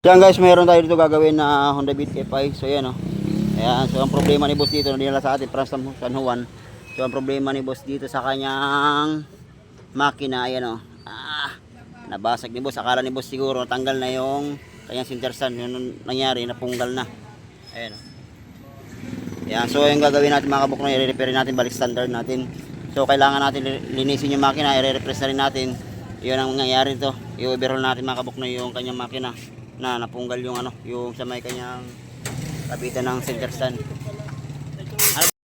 Yan guys, mayroon tayo dito gagawin na Honda Beat FI. So yan o. Ayan, so ang problema ni boss dito, hindi nila sa atin para sa San Juan. So ang problema ni boss dito sa kanyang makina, ayan o. Nabasag ni boss. Akala ni boss siguro natanggal na yung kanyang sintersan. Yun nangyari, napunggal na. Ayan o. Ayan, so yung gagawin natin mga kabuknoy, i-repair natin, balik standard natin. So kailangan natin linisin yung makina, i-repress na rin natin. Yun ang nangyayari dito. I-overhaul natin mga kabuknoy yung kanyang makina na napunggal yung yung sa may kanyang kapitan ng center stand.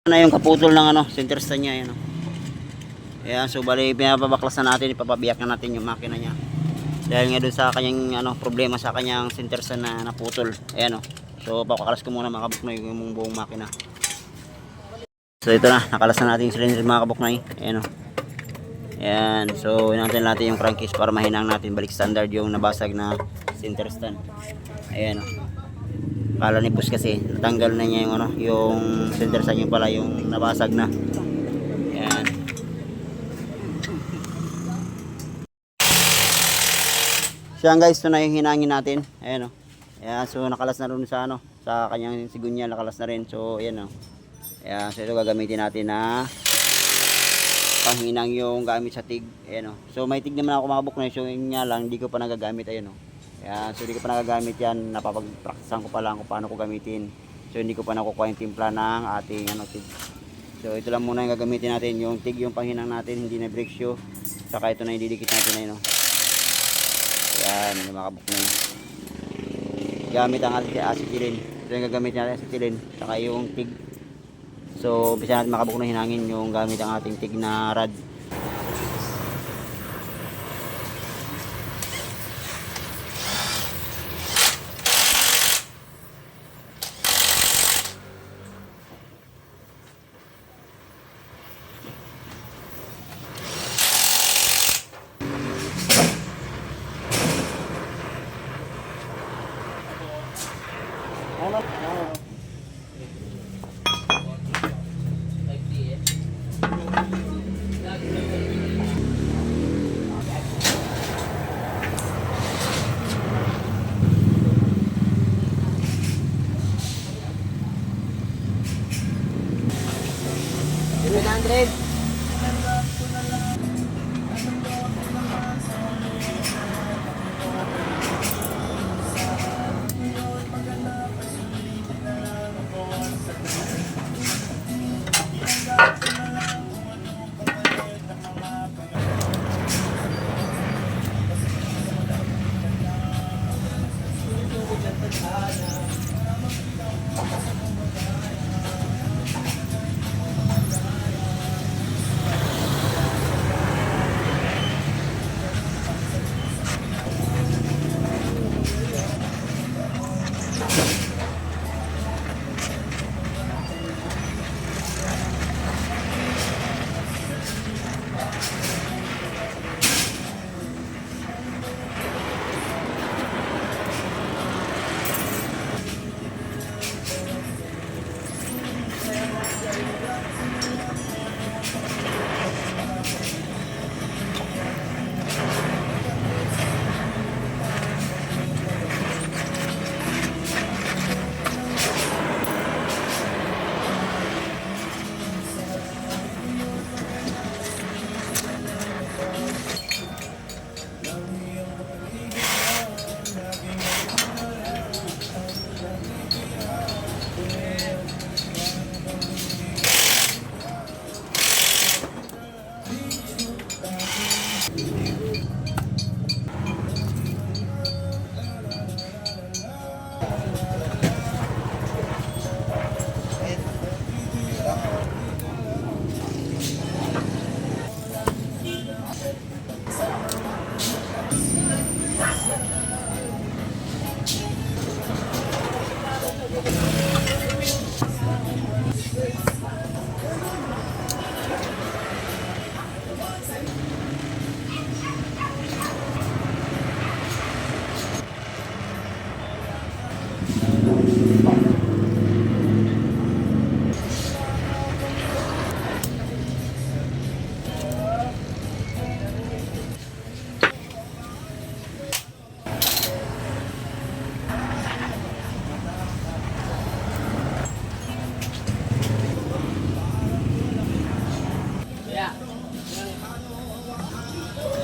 Na yung kaputol ng center stand niya, ayan. Ayan, so bali pinapabaklas na natin, ipapabiyak na natin yung makina niya. Dahil nga doon sa kanyang problema sa kanyang center stand na naputol. Ayan. So pakakalas ko muna mga kabuknoy yung buong makina. So ito na, nakalas na natin yung cylinder mga kabuknoy. Ayan. Ayan, so inaantay natin yung crankcase para mahinang natin balik standard yung nabasag na center stand. Ayan o. Kala ni boss kasi natanggal na niya yung yung center stand, yung pala yung nabasag na. Ayan. Siya guys, ito na yung hinangin natin. Ayan o. Ayan, so nakalas na rin sa sa kanyang sigunya, nakalas na rin. So ayan o. Ayan, so ito gagamitin natin na panghinang yung gamit sa TIG. Ayan o. So may TIG naman ako mga kabuknoy. So yun nga lang, hindi ko pa nagagamit. Ayan o. Ayan, so hindi ko pa nagagamit yan. Napapag-practicean ko pa lang kung paano ko gamitin. So hindi ko pa nakukuha yung timpla ng ating TIG. So ito lang muna yung gagamitin natin. Yung TIG yung panghinang natin, hindi na brake shoe. Saka ito na yung didikit natin. Ayan o. Ayan, yung mga kabuknoy. Gamit ang acetylene. Ito yung gagamit natin, acetylene. Saka yung TIG. So umpisa natin mga kabuknoy hinangin yung gamit ang ating TIG na rod.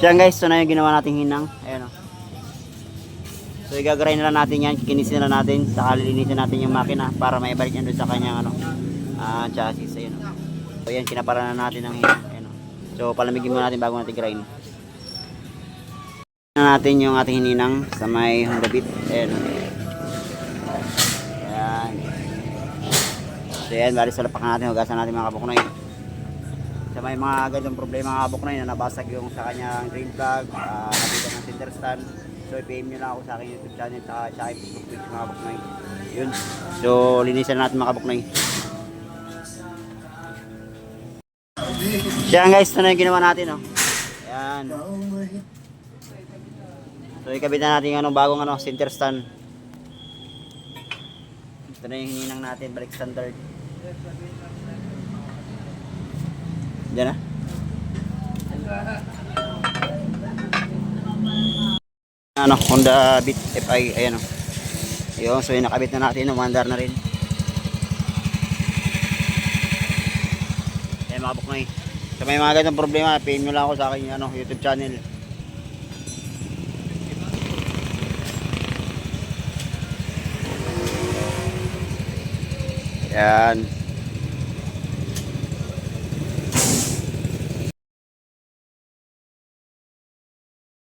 So yan guys, ito na yung ginawa nating hinang. Ayan o. So igagray na lang natin yan, kikinisin na lang natin, saka lilinisin natin yung makina para maibalik yan doon sa kanyang ano, chassis. Ayan o. So yan, kinapara na natin ang hinang. Ayan o. So palamigin muna natin bago natin grind. Na natin yung ating hininang sa may Honda Beat. Ayan o. Ayan. So yan, bali salapak natin, hugasan natin mga kabuknoy. Sa may mga ganitong problema mga kabuknoy na nabasag yung sa kanyang drain plug, nabitan ng center stand. So i-PM nyo lang ako sa aking YouTube channel at sa aking Facebook page mga kabuknoy. Yun. So linisan natin mga kabuknoy. So yan guys, ito na yung ginawa natin oh. Ayan. So ikabit na natin yung bagong center stand. Ito na yung hininang natin, balik standard. Diyan na. Honda Beat FI, ayan o. Yun, so yung nakabit na natin, umandar na rin. Ayan mga kabuknoy. So may mga ganitong problema, PM nyo lang ako sa aking YouTube channel. Ayan.